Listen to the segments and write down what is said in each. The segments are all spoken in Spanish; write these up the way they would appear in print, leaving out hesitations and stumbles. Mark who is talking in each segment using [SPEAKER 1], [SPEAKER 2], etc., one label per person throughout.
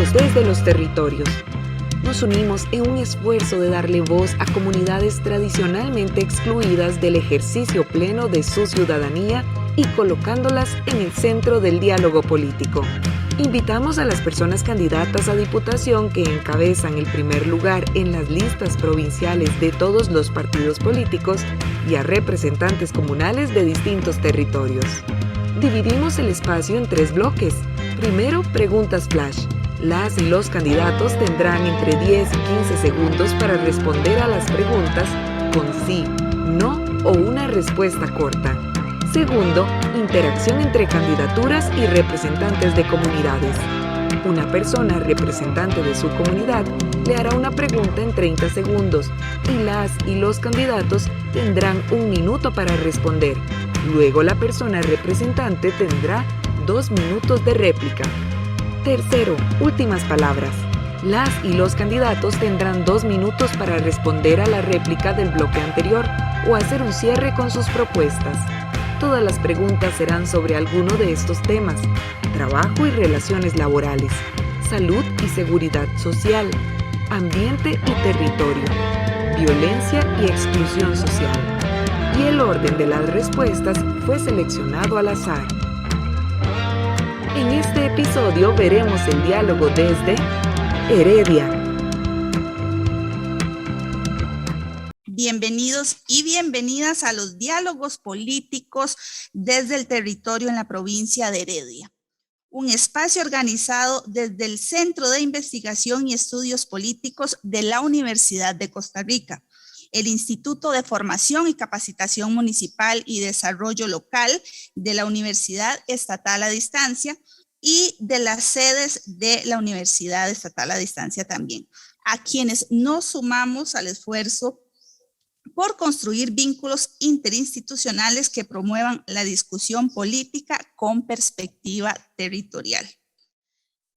[SPEAKER 1] Diálogos desde los territorios. Nos unimos en un esfuerzo de darle voz a comunidades tradicionalmente excluidas del ejercicio pleno de su ciudadanía y colocándolas en el centro del diálogo político. Invitamos a las personas candidatas a diputación que encabezan el primer lugar en las listas provinciales de todos los partidos políticos y a representantes comunales de distintos territorios. Dividimos el espacio en 3 bloques. Primero, preguntas flash. Las y los candidatos tendrán entre 10 y 15 segundos para responder a las preguntas con sí, no o una respuesta corta. Segundo, interacción entre candidaturas y representantes de comunidades. Una persona representante de su comunidad le hará una pregunta en 30 segundos y las y los candidatos tendrán 1 minuto para responder. Luego la persona representante tendrá 2 minutos de réplica. Tercero, últimas palabras. Las y los candidatos tendrán 2 minutos para responder a la réplica del bloque anterior o hacer un cierre con sus propuestas. Todas las preguntas serán sobre alguno de estos temas: trabajo y relaciones laborales, salud y seguridad social, ambiente y territorio, violencia y exclusión social. Y el orden de las respuestas fue seleccionado al azar. En este episodio veremos el diálogo desde Heredia.
[SPEAKER 2] Bienvenidos y bienvenidas a los diálogos políticos desde el territorio en la provincia de Heredia. Un espacio organizado desde el Centro de Investigación y Estudios Políticos de la Universidad de Costa Rica, el Instituto de Formación y Capacitación Municipal y Desarrollo Local de la Universidad Estatal a Distancia y de las sedes de la Universidad Estatal a Distancia también, a quienes nos sumamos al esfuerzo por construir vínculos interinstitucionales que promuevan la discusión política con perspectiva territorial.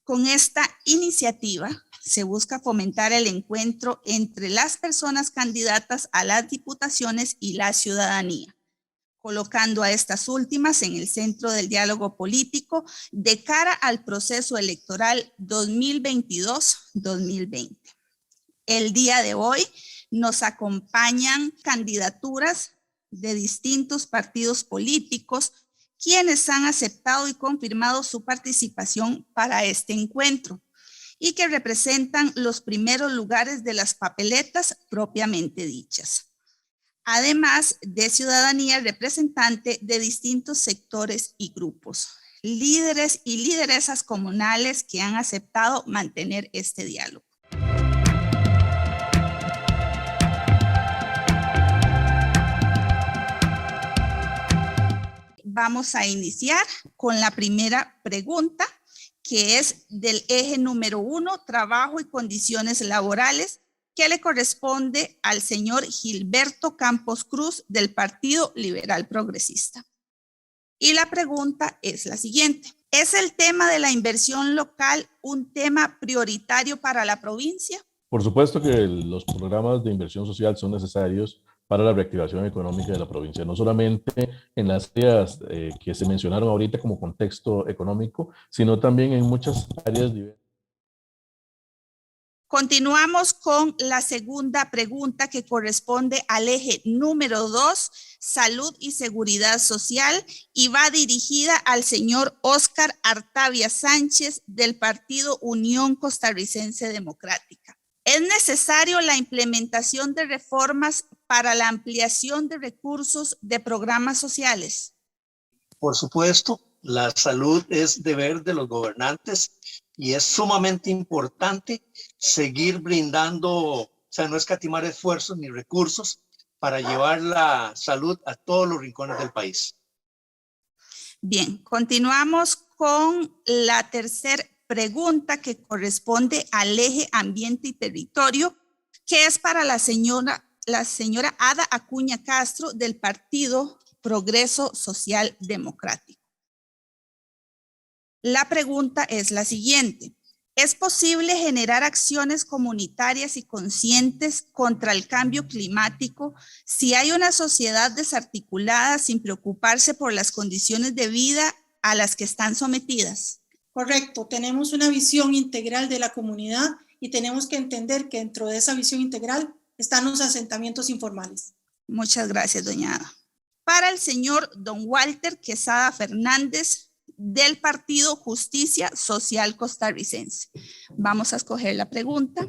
[SPEAKER 2] Con esta iniciativa se busca fomentar el encuentro entre las personas candidatas a las diputaciones y la ciudadanía, colocando a estas últimas en el centro del diálogo político de cara al proceso electoral 2022-2020. El día de hoy nos acompañan candidaturas de distintos partidos políticos, quienes han aceptado y confirmado su participación para este encuentro y que representan los primeros lugares de las papeletas propiamente dichas. Además de ciudadanía representante de distintos sectores y grupos, líderes y lideresas comunales que han aceptado mantener este diálogo. Vamos a iniciar con la primera pregunta, que es del eje número 1, trabajo y condiciones laborales, que le corresponde al señor Gilberto Campos Cruz del Partido Liberal Progresista. Y la pregunta es la siguiente: ¿es el tema de la inversión local un tema prioritario para la provincia?
[SPEAKER 3] Por supuesto que los programas de inversión social son necesarios para la reactivación económica de la provincia, no solamente en las áreas que se mencionaron ahorita como contexto económico, sino también en muchas áreas diversas.
[SPEAKER 2] Continuamos con la segunda pregunta, que corresponde al eje número 2, salud y seguridad social, y va dirigida al señor Óscar Artavia Sánchez del Partido Unión Costarricense Democrática. ¿Es necesario la implementación de reformas para la ampliación de recursos de programas sociales?
[SPEAKER 4] Por supuesto, la salud es deber de los gobernantes y es sumamente importante seguir brindando, no escatimar esfuerzos ni recursos para llevar la salud a todos los rincones del país.
[SPEAKER 2] Bien, continuamos con la tercera pregunta, que corresponde al eje ambiente y territorio, que es para la señora Ada Acuña Castro del Partido Progreso Social Democrático. La pregunta es la siguiente: ¿es posible generar acciones comunitarias y conscientes contra el cambio climático si hay una sociedad desarticulada sin preocuparse por las condiciones de vida a las que están sometidas?
[SPEAKER 5] Correcto, tenemos una visión integral de la comunidad y tenemos que entender que dentro de esa visión integral están los asentamientos informales.
[SPEAKER 2] Muchas gracias, doña Ada. Para el señor don Walter Quesada Fernández, del Partido Justicia Social Costarricense. Vamos a escoger la pregunta.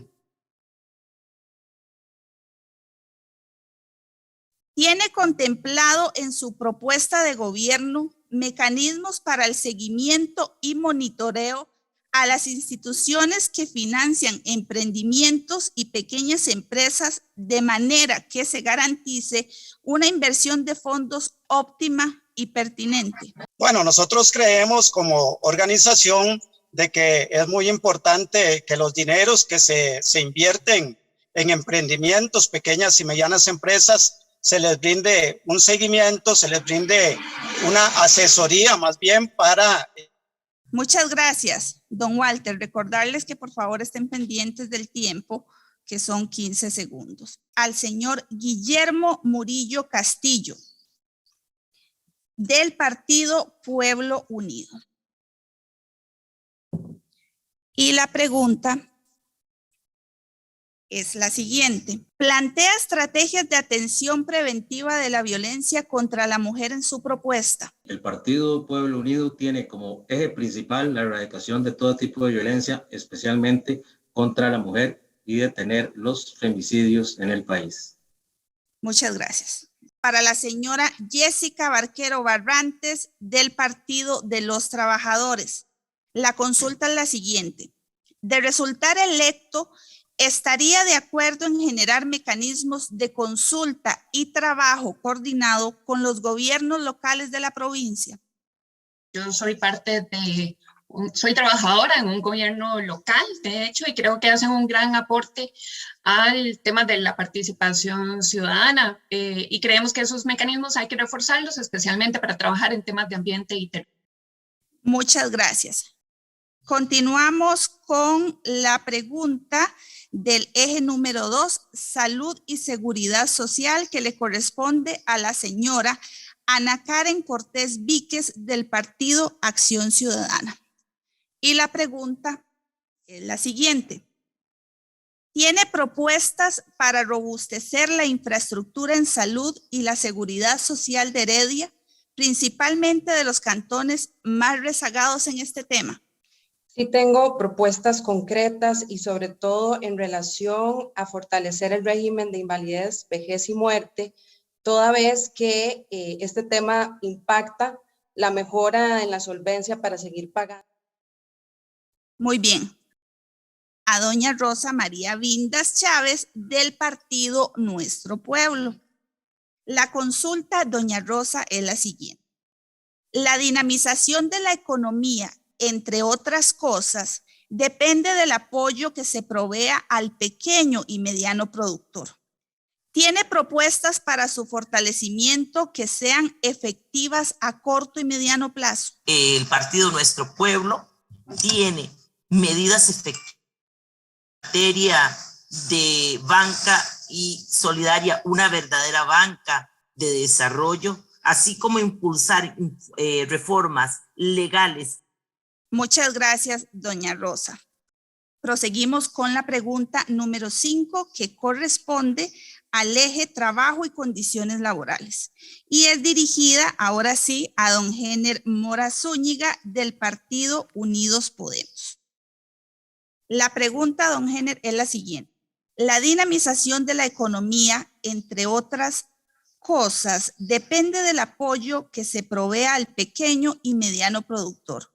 [SPEAKER 2] ¿Tiene contemplado en su propuesta de gobierno mecanismos para el seguimiento y monitoreo a las instituciones que financian emprendimientos y pequeñas empresas de manera que se garantice una inversión de fondos óptima y pertinente?
[SPEAKER 6] Bueno, nosotros creemos como organización de que es muy importante que los dineros que se invierten en emprendimientos, pequeñas y medianas empresas, se les brinde un seguimiento, se les brinde una asesoría más bien para...
[SPEAKER 2] Muchas gracias, don Walter. Recordarles que por favor estén pendientes del tiempo, que son 15 segundos. Al señor Guillermo Murillo Castillo, del Partido Pueblo Unido. Y la pregunta es la siguiente. ¿Plantea estrategias de atención preventiva de la violencia contra la mujer en su propuesta?
[SPEAKER 7] El Partido Pueblo Unido tiene como eje principal la erradicación de todo tipo de violencia, especialmente contra la mujer, y detener los femicidios en el país.
[SPEAKER 2] Muchas gracias. Para la señora Jessica Barquero Barrantes, del Partido de los Trabajadores. La consulta es la siguiente. De resultar electo, ¿estaría de acuerdo en generar mecanismos de consulta y trabajo coordinado con los gobiernos locales de la provincia?
[SPEAKER 8] Yo soy soy trabajadora en un gobierno local, de hecho, y creo que hacen un gran aporte al tema de la participación ciudadana, y creemos que esos mecanismos hay que reforzarlos, especialmente para trabajar en temas de ambiente y territorio.
[SPEAKER 2] Muchas gracias. Continuamos con la pregunta del eje número 2, salud y seguridad social, que le corresponde a la señora Ana Karen Cortés Víquez, del Partido Acción Ciudadana. Y la pregunta es la siguiente. ¿Tiene propuestas para robustecer la infraestructura en salud y la seguridad social de Heredia, principalmente de los cantones más rezagados en este tema?
[SPEAKER 9] Sí tengo propuestas concretas y sobre todo en relación a fortalecer el régimen de invalidez, vejez y muerte, toda vez que este tema impacta la mejora en la solvencia para seguir pagando.
[SPEAKER 2] Muy bien. A doña Rosa María Vindas Chávez, del Partido Nuestro Pueblo. La consulta, doña Rosa, es la siguiente. La dinamización de la economía, entre otras cosas, depende del apoyo que se provea al pequeño y mediano productor. ¿Tiene propuestas para su fortalecimiento que sean efectivas a corto y mediano plazo?
[SPEAKER 10] El Partido Nuestro Pueblo tiene medidas efectivas en materia de banca y solidaria, una verdadera banca de desarrollo, así como impulsar reformas legales.
[SPEAKER 2] Muchas gracias, doña Rosa. Proseguimos con la pregunta número 5, que corresponde al eje trabajo y condiciones laborales. Y es dirigida, ahora sí, a don Géner Mora Zúñiga, del Partido Unidos Podemos. La pregunta, don Géner, es la siguiente. La dinamización de la economía, entre otras cosas, depende del apoyo que se provea al pequeño y mediano productor.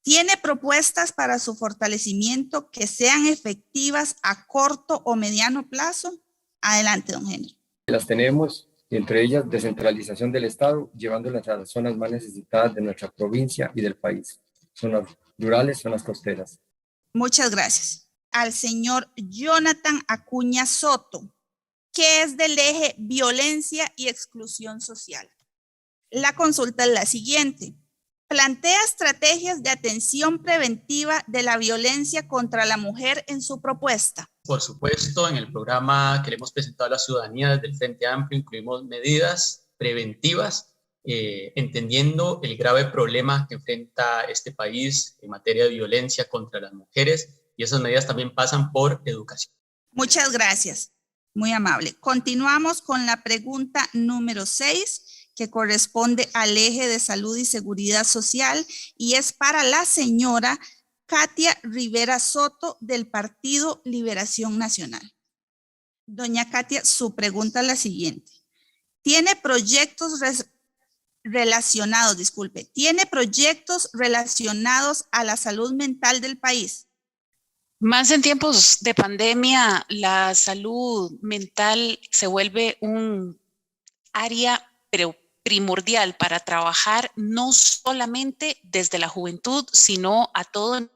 [SPEAKER 2] ¿Tiene propuestas para su fortalecimiento que sean efectivas a corto o mediano plazo? Adelante, don Géner.
[SPEAKER 11] Las tenemos, y entre ellas descentralización del Estado, llevándolas a las zonas más necesitadas de nuestra provincia y del país. Zonas rurales, zonas costeras.
[SPEAKER 2] Muchas gracias. Al señor Jonathan Acuña Soto, que es del eje violencia y exclusión social. La consulta es la siguiente. ¿Plantea estrategias de atención preventiva de la violencia contra la mujer en su propuesta?
[SPEAKER 12] Por supuesto, en el programa que le hemos presentado a la ciudadanía desde el Frente Amplio incluimos medidas preventivas entendiendo el grave problema que enfrenta este país en materia de violencia contra las mujeres, y esas medidas también pasan por educación.
[SPEAKER 2] Muchas gracias, muy amable. Continuamos con la pregunta número 6, que corresponde al eje de salud y seguridad social, y es para la señora Katia Rivera Soto del Partido Liberación Nacional. Doña Katia, su pregunta es la siguiente. ¿Tiene proyectos relacionados a la salud mental del país?
[SPEAKER 13] Más en tiempos de pandemia, la salud mental se vuelve un área primordial para trabajar no solamente desde la juventud, sino a todo.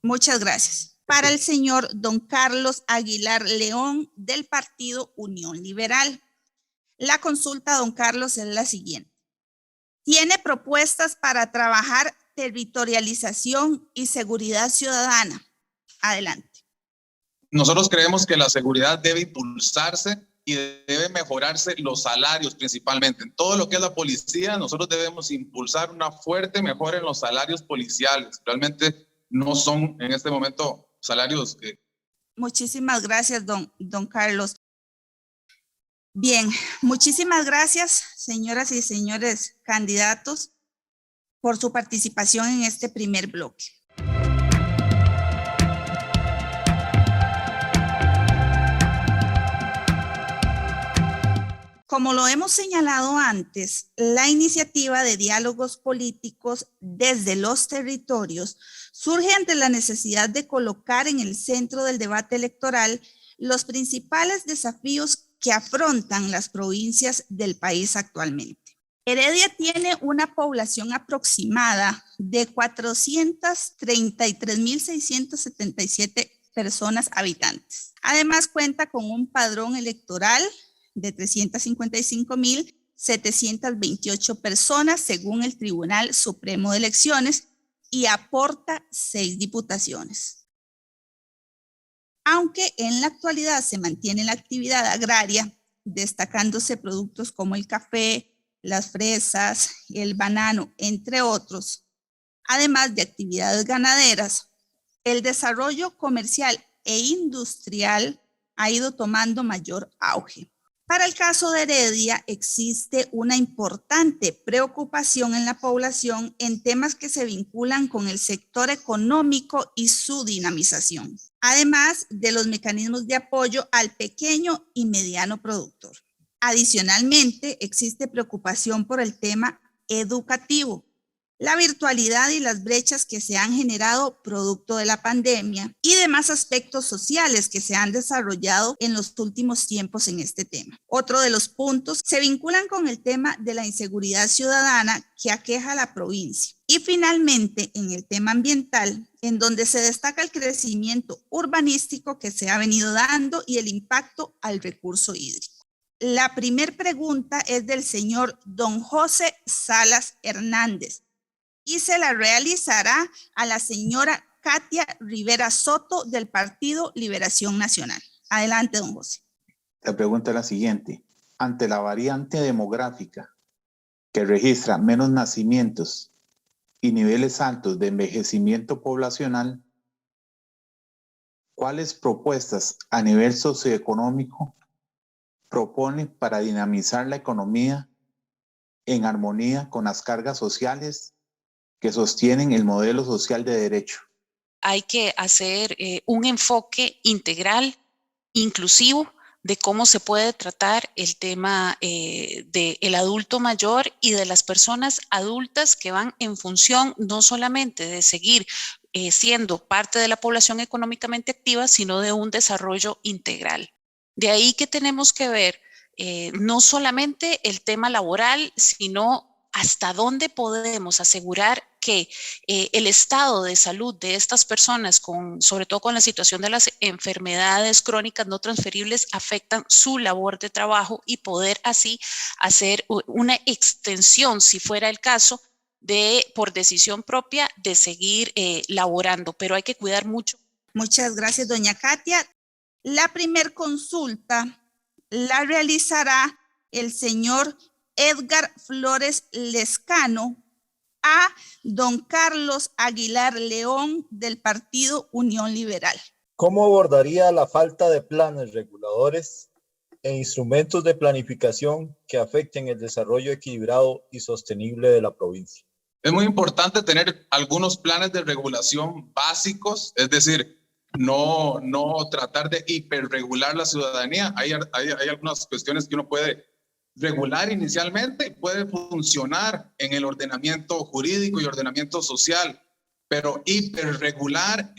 [SPEAKER 2] Muchas gracias. Para el señor don Carlos Aguilar León del Partido Unión Liberal. La consulta, don Carlos, es la siguiente. ¿Tiene propuestas para trabajar territorialización y seguridad ciudadana? Adelante.
[SPEAKER 14] Nosotros creemos que la seguridad debe impulsarse y debe mejorarse los salarios principalmente. En todo lo que es la policía, nosotros debemos impulsar una fuerte mejora en los salarios policiales. Realmente no son en este momento salarios.
[SPEAKER 2] Muchísimas gracias, don Carlos. Bien, muchísimas gracias, señoras y señores candidatos, por su participación en este primer bloque. Como lo hemos señalado antes, la iniciativa de diálogos políticos desde los territorios surge ante la necesidad de colocar en el centro del debate electoral los principales desafíos que afrontan las provincias del país actualmente. Heredia tiene una población aproximada de 433.677 personas habitantes. Además, cuenta con un padrón electoral de 355.728 personas según el Tribunal Supremo de Elecciones y aporta 6 diputaciones. Aunque en la actualidad se mantiene la actividad agraria, destacándose productos como el café, las fresas, el banano, entre otros, además de actividades ganaderas, el desarrollo comercial e industrial ha ido tomando mayor auge. Para el caso de Heredia, existe una importante preocupación en la población en temas que se vinculan con el sector económico y su dinamización, además de los mecanismos de apoyo al pequeño y mediano productor. Adicionalmente, existe preocupación por el tema educativo, la virtualidad y las brechas que se han generado producto de la pandemia y demás aspectos sociales que se han desarrollado en los últimos tiempos en este tema. Otro de los puntos se vinculan con el tema de la inseguridad ciudadana que aqueja a la provincia. Y finalmente, en el tema ambiental, en donde se destaca el crecimiento urbanístico que se ha venido dando y el impacto al recurso hídrico. La primera pregunta es del señor don José Salas Hernández y se la realizará a la señora Katia Rivera Soto del Partido Liberación Nacional. Adelante, don José.
[SPEAKER 15] La pregunta es la siguiente. Ante la variante demográfica que registra menos nacimientos y niveles altos de envejecimiento poblacional, ¿cuáles propuestas a nivel socioeconómico propone para dinamizar la economía en armonía con las cargas sociales que sostienen el modelo social de derecho?
[SPEAKER 13] Hay que hacer un enfoque integral, inclusivo, de cómo se puede tratar el tema del adulto mayor y de las personas adultas que van en función no solamente de seguir siendo parte de la población económicamente activa, sino de un desarrollo integral. De ahí que tenemos que ver no solamente el tema laboral, sino hasta dónde podemos asegurar que el estado de salud de estas personas, sobre todo con la situación de las enfermedades crónicas no transferibles, afectan su labor de trabajo y poder así hacer una extensión, si fuera el caso, por decisión propia, de seguir laborando. Pero hay que cuidar mucho.
[SPEAKER 2] Muchas gracias, doña Katia. La primer consulta la realizará el señor Edgar Flores Lescano a don Carlos Aguilar León del Partido Unión Liberal.
[SPEAKER 16] ¿Cómo abordaría la falta de planes reguladores e instrumentos de planificación que afecten el desarrollo equilibrado y sostenible de la provincia?
[SPEAKER 14] Es muy importante tener algunos planes de regulación básicos, es decir, no tratar de hiperregular la ciudadanía. Hay algunas cuestiones que uno puede regular inicialmente, puede funcionar en el ordenamiento jurídico y ordenamiento social, pero hiperregular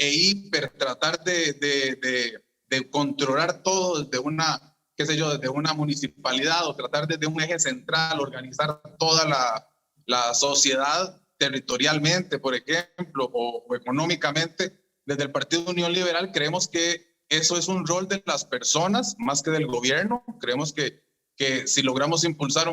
[SPEAKER 14] tratar de controlar todo desde una, desde una municipalidad o tratar desde un eje central, organizar toda la sociedad territorialmente, por ejemplo, o económicamente. Desde el Partido Unión Liberal creemos que eso es un rol de las personas más que del gobierno. Creemos que si logramos impulsar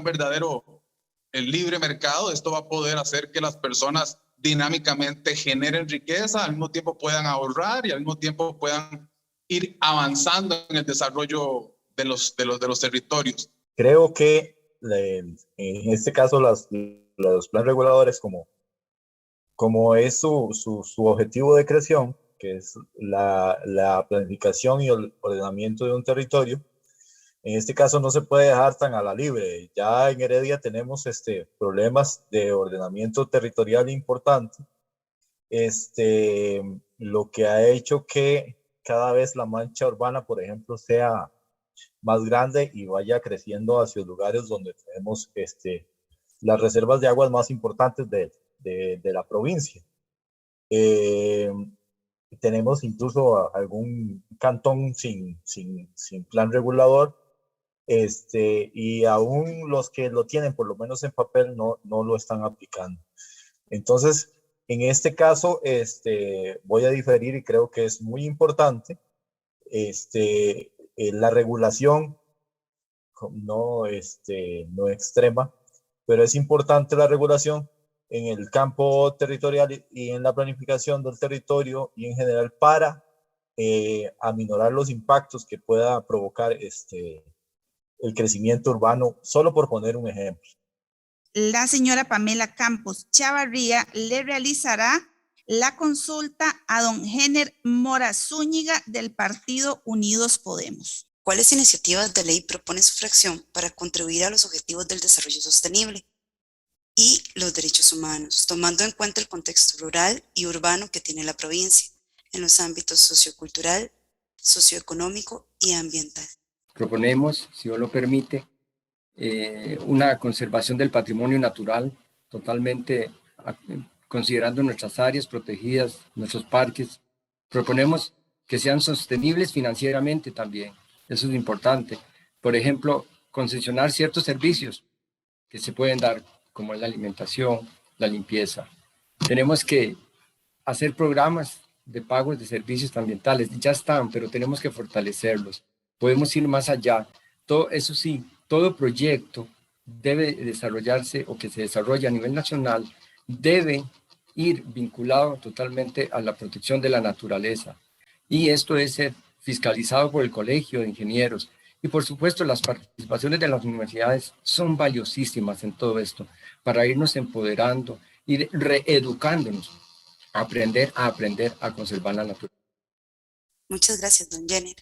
[SPEAKER 14] el libre mercado, esto va a poder hacer que las personas dinámicamente generen riqueza, al mismo tiempo puedan ahorrar y al mismo tiempo puedan ir avanzando en el desarrollo de los territorios.
[SPEAKER 16] Creo que en este caso los planes reguladores, como es su objetivo de creación, que es la planificación y el ordenamiento de un territorio, en este caso no se puede dejar tan a la libre. Ya en Heredia tenemos problemas de ordenamiento territorial importante, lo que ha hecho que cada vez la mancha urbana, por ejemplo, sea más grande y vaya creciendo hacia lugares donde tenemos las reservas de aguas más importantes de la provincia. Tenemos incluso algún cantón sin plan regulador, y aún los que lo tienen, por lo menos en papel, no lo están aplicando. Entonces, en este caso, voy a diferir y creo que es muy importante la regulación, no extrema, pero es importante la regulación en el campo territorial y en la planificación del territorio y en general para aminorar los impactos que pueda provocar el crecimiento urbano, solo por poner un ejemplo.
[SPEAKER 2] La señora Pamela Campos Chavarría le realizará la consulta a don Jenner Mora Zúñiga del Partido Unidos Podemos.
[SPEAKER 17] ¿Cuáles iniciativas de ley propone su fracción para contribuir a los objetivos del desarrollo sostenible y los derechos humanos, tomando en cuenta el contexto rural y urbano que tiene la provincia en los ámbitos sociocultural, socioeconómico y ambiental?
[SPEAKER 11] Proponemos, si Dios lo permite, una conservación del patrimonio natural, totalmente considerando nuestras áreas protegidas, nuestros parques. Proponemos que sean sostenibles financieramente también, eso es importante. Por ejemplo, concesionar ciertos servicios que se pueden dar, como es la alimentación, la limpieza. Tenemos que hacer programas de pagos de servicios ambientales, ya están, pero tenemos que fortalecerlos. Podemos ir más allá. Eso sí, todo proyecto debe desarrollarse o que se desarrolle a nivel nacional debe ir vinculado totalmente a la protección de la naturaleza. Y esto es ser fiscalizado por el Colegio de Ingenieros. Y por supuesto, las participaciones de las universidades son valiosísimas en todo esto, para irnos empoderando y reeducándonos, aprender a conservar la naturaleza.
[SPEAKER 17] Muchas gracias, don Jenner.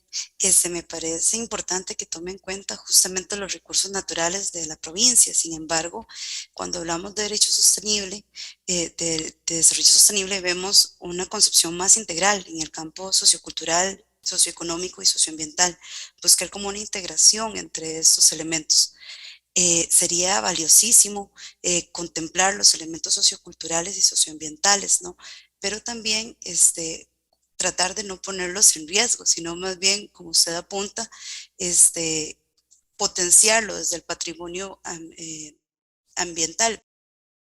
[SPEAKER 17] Me parece importante que tome en cuenta justamente los recursos naturales de la provincia. Sin embargo, cuando hablamos de derecho sostenible, de desarrollo sostenible, vemos una concepción más integral en el campo sociocultural, socioeconómico y socioambiental. Buscar como una integración entre estos elementos. Sería valiosísimo contemplar los elementos socioculturales y socioambientales, ¿no? Pero también tratar de no ponerlos en riesgo, sino más bien, como usted apunta, potenciarlo desde el patrimonio ambiental.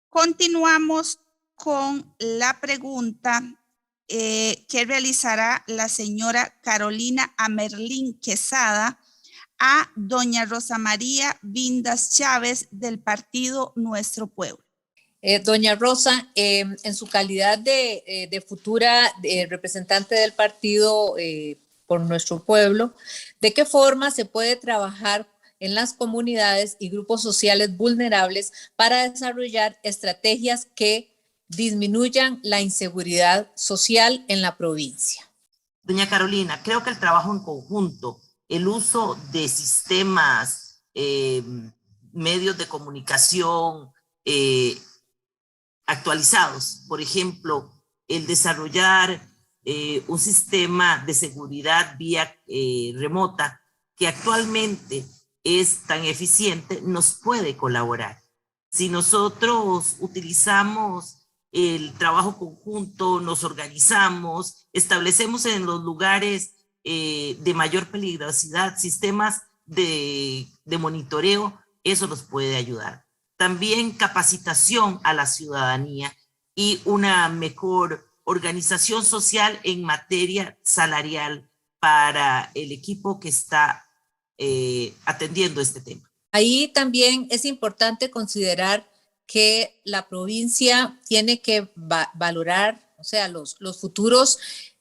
[SPEAKER 2] Continuamos con la pregunta que realizará la señora Carolina Amerlín Quesada a doña Rosa María Vindas Chávez del Partido Nuestro Pueblo.
[SPEAKER 18] Doña Rosa, en su calidad de futura representante del partido por nuestro pueblo, ¿de qué forma se puede trabajar en las comunidades y grupos sociales vulnerables para desarrollar estrategias que disminuyan la inseguridad social en la provincia.
[SPEAKER 10] Doña Carolina, creo que el trabajo en conjunto, el uso de sistemas, medios de comunicación actualizados, por ejemplo, el desarrollar un sistema de seguridad vía remota que actualmente es tan eficiente, nos puede colaborar. Si nosotros utilizamos el trabajo conjunto, nos organizamos, establecemos en los lugares de mayor peligrosidad sistemas de monitoreo, eso nos puede ayudar. También capacitación a la ciudadanía y una mejor organización social en materia salarial para el equipo que está atendiendo este tema.
[SPEAKER 18] Ahí también es importante considerar que la provincia tiene que valorar, o sea, los futuros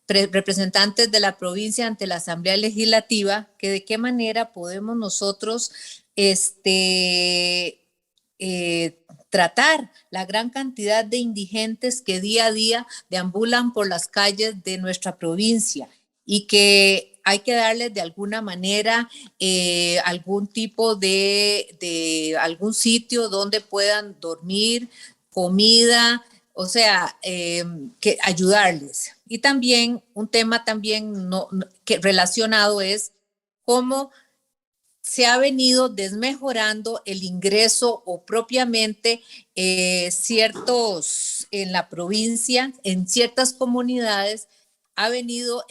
[SPEAKER 18] representantes de la provincia ante la Asamblea Legislativa, que de qué manera podemos nosotros tratar la gran cantidad de indigentes que día a día deambulan por las calles de nuestra provincia y que hay que darles de alguna manera algún tipo de algún sitio donde puedan dormir, comida, o sea, que ayudarles. Y también un tema también que relacionado es cómo se ha venido desmejorando el ingreso o propiamente ciertos en la provincia, en ciertas comunidades, ha venido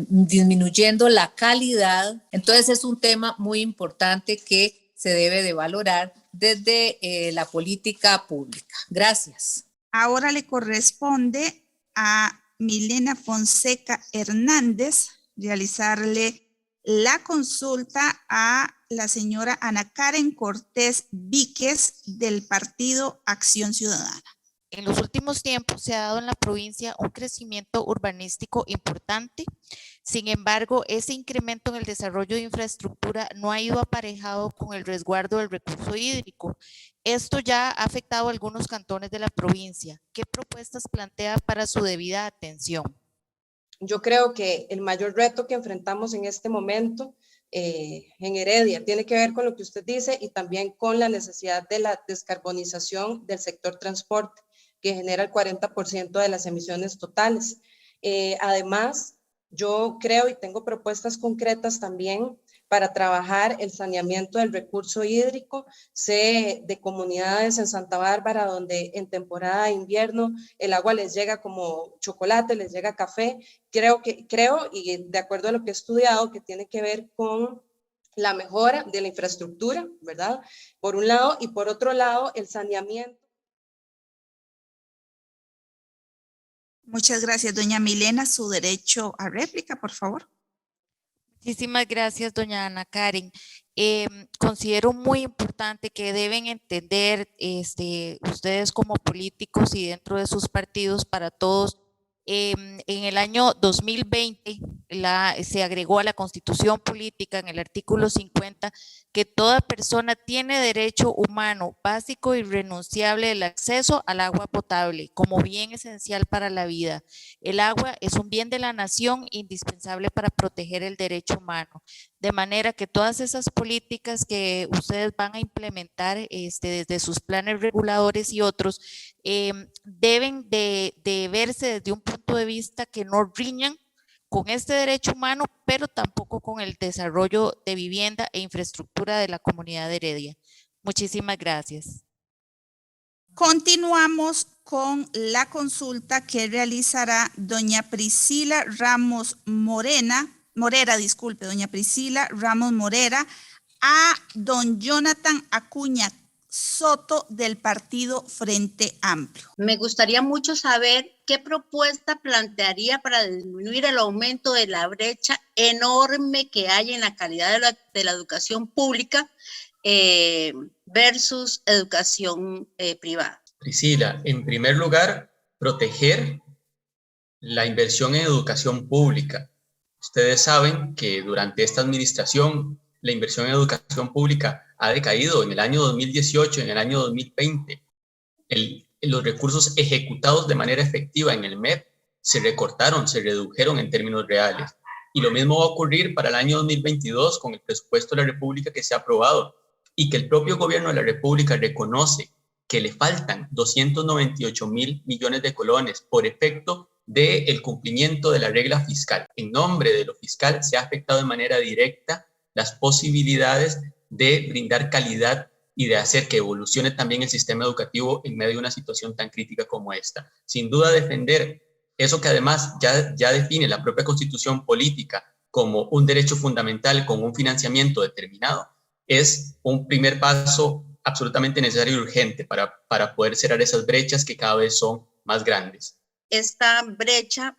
[SPEAKER 18] disminuyendo la calidad. Entonces es un tema muy importante que se debe de valorar desde la política pública. Gracias.
[SPEAKER 2] Ahora le corresponde a Milena Fonseca Hernández realizarle la consulta a la señora Ana Karen Cortés Víquez del Partido Acción Ciudadana.
[SPEAKER 19] En los últimos tiempos se ha dado en la provincia un crecimiento urbanístico importante. Sin embargo, ese incremento en el desarrollo de infraestructura no ha ido aparejado con el resguardo del recurso hídrico. Esto ya ha afectado a algunos cantones de la provincia. ¿Qué propuestas plantea para su debida atención?
[SPEAKER 9] Yo creo que el mayor reto que enfrentamos en este momento en Heredia tiene que ver con lo que usted dice y también con la necesidad de la descarbonización del sector transporte, que genera el 40% de las emisiones totales. Además, yo creo y tengo propuestas concretas también para trabajar el saneamiento del recurso hídrico. Sé de comunidades en Santa Bárbara donde en temporada de invierno el agua les llega como chocolate, les llega café. Creo y de acuerdo a lo que he estudiado, que tiene que ver con la mejora de la infraestructura, ¿verdad? Por un lado, y por otro lado, el saneamiento.
[SPEAKER 2] Muchas gracias, doña Milena. Su derecho a réplica, por favor.
[SPEAKER 19] Muchísimas gracias, doña Ana Karen. Considero muy importante que deben entender ustedes como políticos y dentro de sus partidos para todos. En el año 2020 se agregó a la Constitución Política en el artículo 50 que toda persona tiene derecho humano básico y irrenunciable del acceso al agua potable como bien esencial para la vida. El agua es un bien de la nación indispensable para proteger el derecho humano. De manera que todas esas políticas que ustedes van a implementar desde sus planes reguladores y otros deben de verse desde un punto de vista que no riñan con este derecho humano, pero tampoco con el desarrollo de vivienda e infraestructura de la comunidad de Heredia. Muchísimas gracias.
[SPEAKER 2] Continuamos con la consulta que realizará doña Priscila Ramos Morera, doña Priscila Ramos Morera, a don Jonathan Acuña Soto del Partido Frente Amplio.
[SPEAKER 20] Me gustaría mucho saber qué propuesta plantearía para disminuir el aumento de la brecha enorme que hay en la calidad de la educación pública versus educación privada.
[SPEAKER 12] Priscila, en primer lugar, proteger la inversión en educación pública. Ustedes saben que durante esta administración la inversión en educación pública ha decaído en el año 2018, en el año 2020. Los recursos ejecutados de manera efectiva en el MEP se recortaron, se redujeron en términos reales. Y lo mismo va a ocurrir para el año 2022 con el presupuesto de la República que se ha aprobado y que el propio gobierno de la República reconoce que le faltan 298.000 millones de colones por efecto del cumplimiento de la regla fiscal. En nombre de lo fiscal se ha afectado de manera directa las posibilidades de brindar calidad y de hacer que evolucione también el sistema educativo en medio de una situación tan crítica como esta. Sin duda, defender eso que además ya define la propia Constitución política como un derecho fundamental con un financiamiento determinado es un primer paso absolutamente necesario y urgente para poder cerrar esas brechas que cada vez son más grandes.
[SPEAKER 20] Esta brecha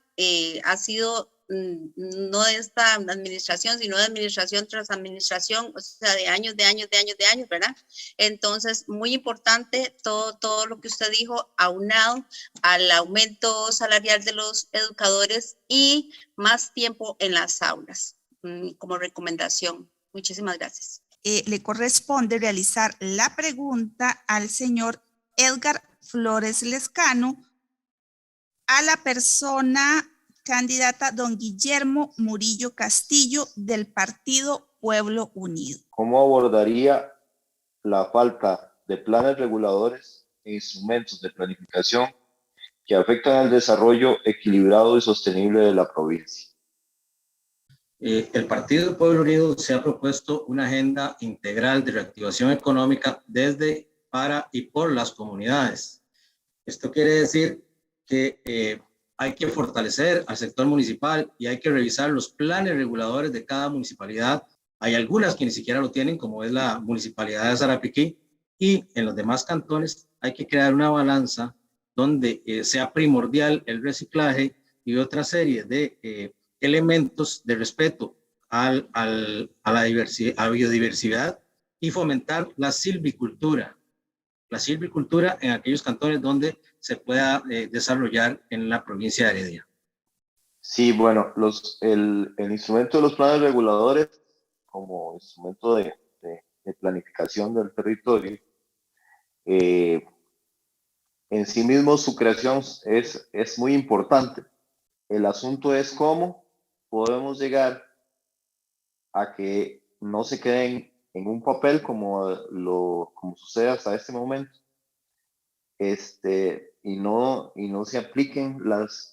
[SPEAKER 20] ha sido no de esta administración, sino de administración tras administración, o sea, de años, ¿verdad? Entonces, muy importante todo lo que usted dijo, aunado al aumento salarial de los educadores y más tiempo en las aulas, como recomendación. Muchísimas gracias.
[SPEAKER 2] Le corresponde realizar la pregunta al señor Edgar Flores Lescano, a la persona candidata don Guillermo Murillo Castillo del Partido Pueblo Unido.
[SPEAKER 21] ¿Cómo abordaría la falta de planes reguladores e instrumentos de planificación que afectan al desarrollo equilibrado y sostenible de la provincia?
[SPEAKER 7] El Partido del Pueblo Unido se ha propuesto una agenda integral de reactivación económica desde, para y por las comunidades. Esto quiere decir que hay que fortalecer al sector municipal y hay que revisar los planes reguladores de cada municipalidad. Hay algunas que ni siquiera lo tienen, como es la municipalidad de Sarapiquí, y en los demás cantones hay que crear una balanza donde sea primordial el reciclaje y otra serie de elementos de respeto a la biodiversidad y fomentar la silvicultura. La silvicultura en aquellos cantones donde se pueda desarrollar en la provincia de Heredia.
[SPEAKER 21] Sí, bueno, el instrumento de los planes reguladores como instrumento de planificación del territorio, en sí mismo su creación es muy importante. El asunto es cómo podemos llegar a que no se queden en un papel como sucede hasta este momento, y no se apliquen las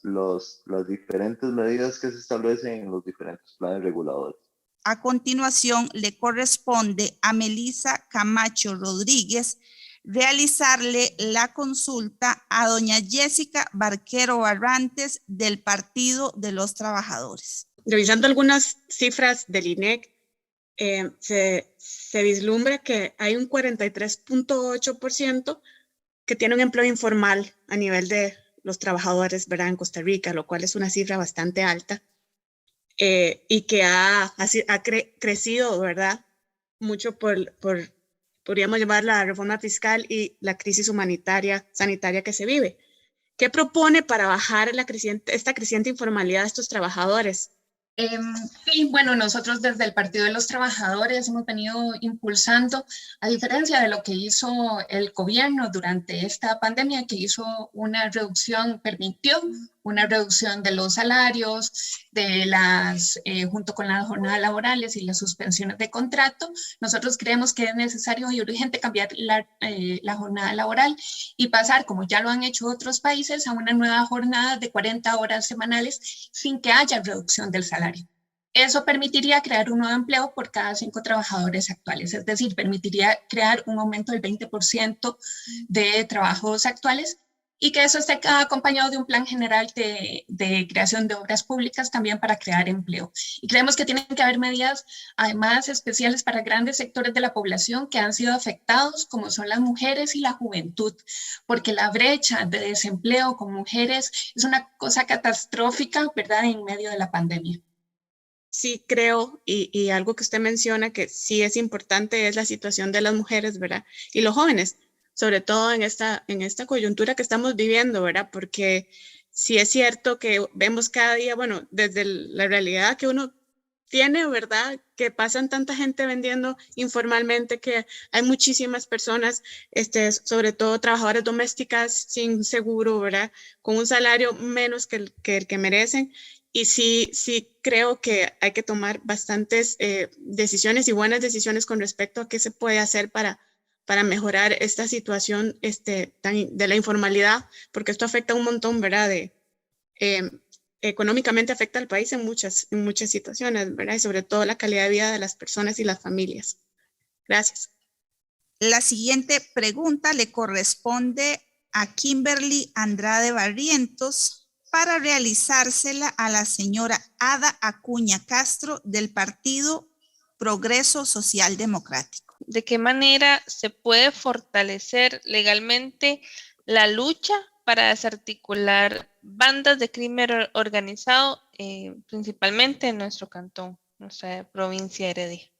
[SPEAKER 21] diferentes medidas que se establecen en los diferentes planes reguladores.
[SPEAKER 2] A continuación, le corresponde a Melissa Camacho Rodríguez realizarle la consulta a doña Jessica Barquero Barrantes del Partido de los Trabajadores.
[SPEAKER 22] Revisando algunas cifras del INEC, se vislumbra que hay un 43.8% que tiene un empleo informal a nivel de los trabajadores, ¿verdad?, en Costa Rica, lo cual es una cifra bastante alta, y que ha crecido, ¿verdad?, mucho podríamos llamar la reforma fiscal y la crisis sanitaria que se vive. ¿Qué propone para bajar esta creciente informalidad de estos trabajadores?
[SPEAKER 8] Sí, bueno, nosotros desde el Partido de los Trabajadores hemos venido impulsando, a diferencia de lo que hizo el gobierno durante esta pandemia, que hizo permitió una reducción de los salarios, junto con las jornadas laborales y las suspensiones de contrato. Nosotros creemos que es necesario y urgente cambiar la jornada laboral y pasar, como ya lo han hecho otros países, a una nueva jornada de 40 horas semanales sin que haya reducción del salario. Eso permitiría crear un nuevo empleo por cada 5 trabajadores actuales, es decir, permitiría crear un aumento del 20% de trabajos actuales y que eso esté acompañado de un plan general de creación de obras públicas también para crear empleo. Y creemos que tienen que haber medidas, además, especiales para grandes sectores de la población que han sido afectados, como son las mujeres y la juventud, porque la brecha de desempleo con mujeres es una cosa catastrófica, ¿verdad?, en medio de la pandemia.
[SPEAKER 22] Sí, creo, y algo que usted menciona que sí es importante es la situación de las mujeres, ¿verdad?, y los jóvenes, sobre todo en esta coyuntura que estamos viviendo, ¿verdad? Porque sí es cierto que vemos cada día, bueno, desde la realidad que uno tiene, ¿verdad? Que pasan tanta gente vendiendo informalmente, que hay muchísimas personas, sobre todo trabajadoras domésticas sin seguro, ¿verdad? Con un salario menos que el que merecen. Y sí creo que hay que tomar bastantes decisiones y buenas decisiones con respecto a qué se puede hacer para mejorar esta situación de la informalidad, porque esto afecta un montón, ¿verdad? Económicamente afecta al país en muchas situaciones, ¿verdad? Y sobre todo la calidad de vida de las personas y las familias. Gracias.
[SPEAKER 2] La siguiente pregunta le corresponde a Kimberly Andrade Barrientos para realizársela a la señora Ada Acuña Castro del Partido Progreso Social Democrático.
[SPEAKER 1] ¿De qué manera se puede fortalecer legalmente la lucha para desarticular bandas de crimen organizado, principalmente en nuestro cantón, nuestra provincia de Heredia?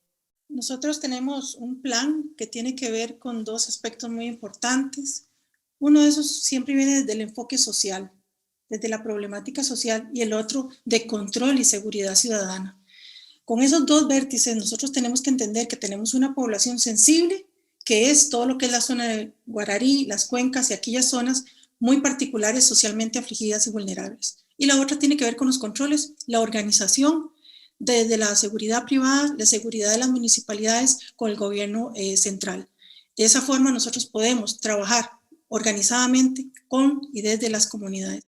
[SPEAKER 5] Nosotros tenemos un plan que tiene que ver con dos aspectos muy importantes. Uno de esos siempre viene desde el enfoque social, desde la problemática social, y el otro de control y seguridad ciudadana. Con esos dos vértices nosotros tenemos que entender que tenemos una población sensible, que es todo lo que es la zona de Guararí, las cuencas y aquellas zonas muy particulares, socialmente afligidas y vulnerables. Y la otra tiene que ver con los controles, la organización desde la seguridad privada, la seguridad de las municipalidades con el gobierno central. De esa forma nosotros podemos trabajar organizadamente con y desde las comunidades.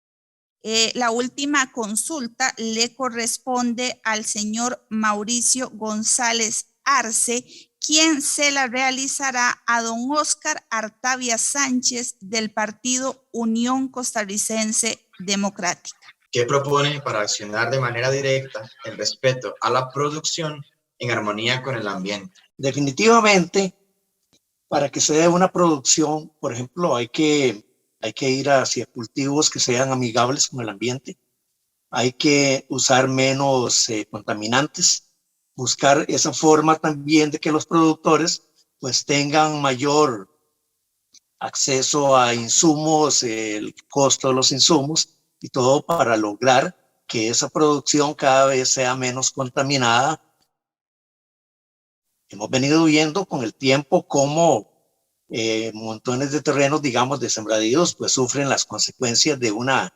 [SPEAKER 2] La última consulta le corresponde al señor Mauricio González Arce, quien se la realizará a don Óscar Artavia Sánchez del Partido Unión Costarricense Democrática.
[SPEAKER 3] ¿Qué propone para accionar de manera directa el respeto a la producción en armonía con el ambiente?
[SPEAKER 4] Definitivamente, para que se dé una producción, por ejemplo, hay que ir hacia cultivos que sean amigables con el ambiente, hay que usar menos contaminantes, buscar esa forma también de que los productores pues tengan mayor acceso a insumos, el costo de los insumos y todo para lograr que esa producción cada vez sea menos contaminada. Hemos venido viendo con el tiempo cómo montones de terrenos, digamos, de sembradíos, pues sufren las consecuencias de una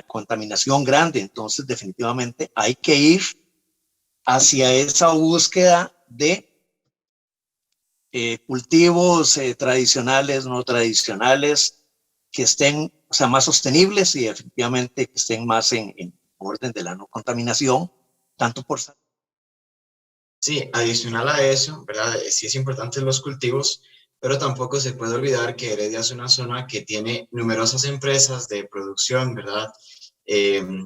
[SPEAKER 4] contaminación grande. Entonces, definitivamente hay que ir hacia esa búsqueda de cultivos tradicionales, no tradicionales, que estén, o sea, más sostenibles y efectivamente que estén más en orden de la no contaminación, tanto por salud.
[SPEAKER 3] Sí, adicional a eso, ¿verdad? Sí es importante los cultivos, pero tampoco se puede olvidar que Heredia es una zona que tiene numerosas empresas de producción, ¿verdad?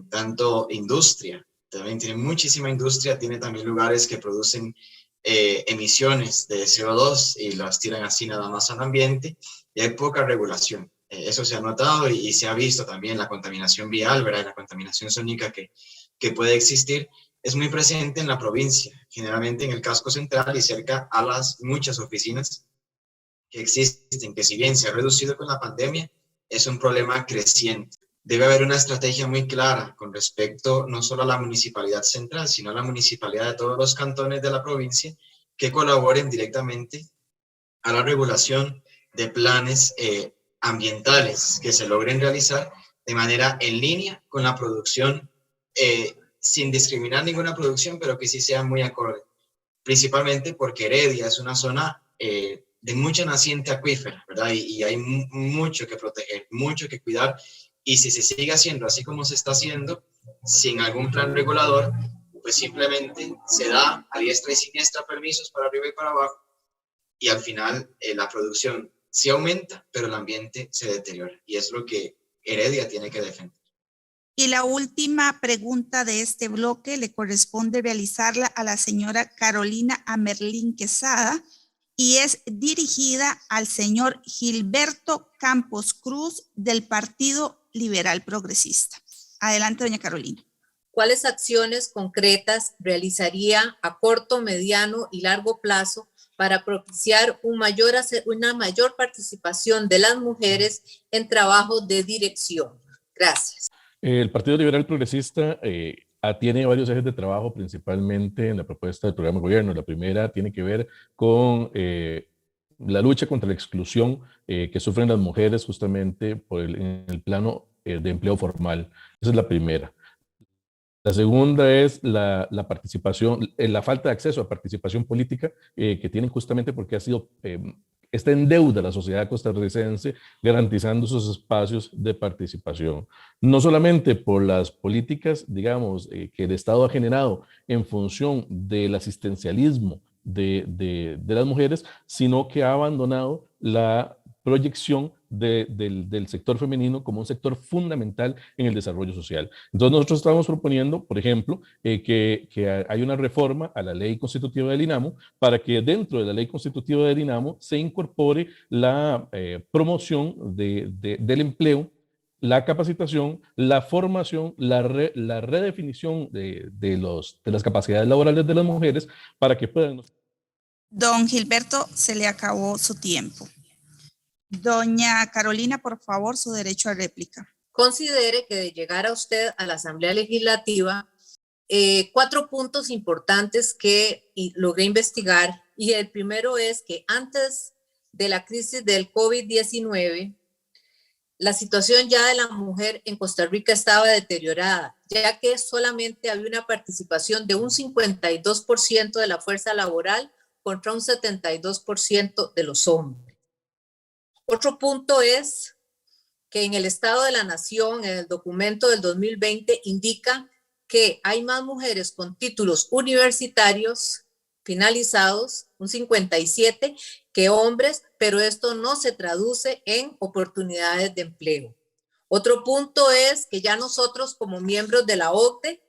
[SPEAKER 3] Tanto industria, también tiene muchísima industria, tiene también lugares que producen emisiones de CO2 y las tiran así nada más al ambiente, y hay poca regulación. Eso se ha notado y se ha visto también la contaminación vial, ¿verdad? La contaminación sónica que puede existir. Es muy presente en la provincia, generalmente en el casco central y cerca a las muchas oficinas que existen, que si bien se ha reducido con la pandemia, es un problema creciente. Debe haber una estrategia muy clara con respecto no solo a la municipalidad central, sino a la municipalidad de todos los cantones de la provincia que colaboren directamente a la regulación de planes ambientales que se logren realizar de manera en línea con la producción sin discriminar ninguna producción, pero que sí sea muy acorde. Principalmente porque Heredia es una zona de mucha naciente acuífera, ¿verdad? Y hay mucho que proteger, mucho que cuidar. Y si se sigue haciendo así como se está haciendo, sin algún plan regulador, pues simplemente se da a diestra y siniestra permisos para arriba y para abajo. Y al final la producción sí aumenta, pero el ambiente se deteriora. Y es lo que Heredia tiene que defender.
[SPEAKER 2] Y la última pregunta de este bloque le corresponde realizarla a la señora Carolina Amerlín Quesada y es dirigida al señor Gilberto Campos Cruz del Partido Liberal Progresista. Adelante, doña Carolina.
[SPEAKER 18] ¿Cuáles acciones concretas realizaría a corto, mediano y largo plazo para propiciar una mayor participación de las mujeres en trabajo de dirección? Gracias.
[SPEAKER 23] El Partido Liberal Progresista
[SPEAKER 6] tiene varios ejes de trabajo, principalmente en la propuesta del programa de gobierno. La primera tiene que ver con la lucha contra la exclusión que sufren las mujeres justamente en el plano de empleo formal. Esa es la primera. La segunda es la participación, la falta de acceso a participación política que tienen justamente porque está en deuda la sociedad costarricense garantizando esos espacios de participación. No solamente por las políticas, digamos, que el Estado ha generado en función del asistencialismo de las mujeres, sino que ha abandonado la proyección del sector femenino como un sector fundamental en el desarrollo social. Entonces nosotros estamos proponiendo, por ejemplo, que hay una reforma a la ley constitutiva del INAMO para que dentro de la ley constitutiva del INAMO se incorpore la promoción del empleo, la capacitación, la formación, la redefinición de las capacidades laborales de las mujeres para que puedan...
[SPEAKER 2] Don Gilberto, se le acabó su tiempo. Doña Carolina, por favor, su derecho a réplica.
[SPEAKER 18] Considere que de llegar a usted a la Asamblea Legislativa, 4 puntos importantes que logré investigar, y el primero es que antes de la crisis del COVID-19, la situación ya de la mujer en Costa Rica estaba deteriorada, ya que solamente había una participación de un 52% de la fuerza laboral contra un 72% de los hombres. Otro punto es que en el Estado de la Nación, en el documento del 2020, indica que hay más mujeres con títulos universitarios finalizados, un 57, que hombres, pero esto no se traduce en oportunidades de empleo. Otro punto es que ya nosotros como miembros de la OCDE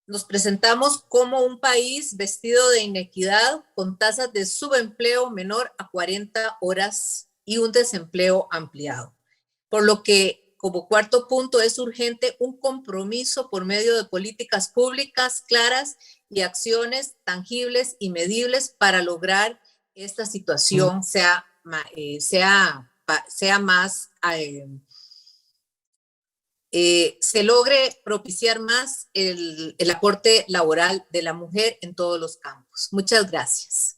[SPEAKER 18] nos presentamos como un país vestido de inequidad con tasas de subempleo menor a 40 horas y un desempleo ampliado. Por lo que, como cuarto punto, es urgente un compromiso por medio de políticas públicas claras y acciones tangibles y medibles para lograr esta situación sea más, se logre propiciar más el aporte laboral de la mujer en todos los campos. Muchas gracias.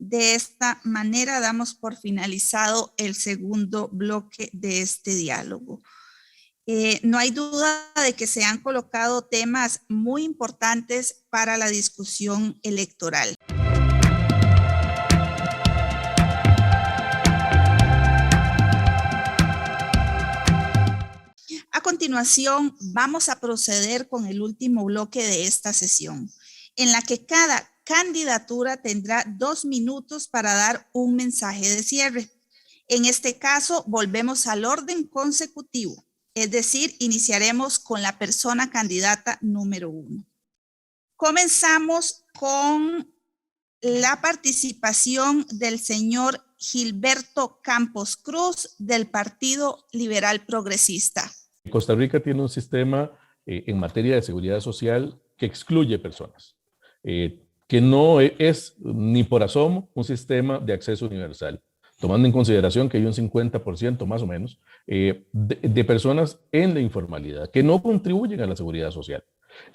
[SPEAKER 2] De esta manera damos por finalizado el segundo bloque de este diálogo. No hay duda de que se han colocado temas muy importantes para la discusión electoral. A continuación, vamos a proceder con el último bloque de esta sesión, en la que cada candidatura tendrá 2 minutos para dar un mensaje de cierre. En este caso, volvemos al orden consecutivo, es decir, iniciaremos con la persona candidata número 1. Comenzamos con la participación del señor Gilberto Campos Cruz del Partido Liberal Progresista.
[SPEAKER 6] Costa Rica tiene un sistema en materia de seguridad social que excluye personas. Que no es ni por asomo un sistema de acceso universal, tomando en consideración que hay un 50% más o menos de personas en la informalidad que no contribuyen a la seguridad social.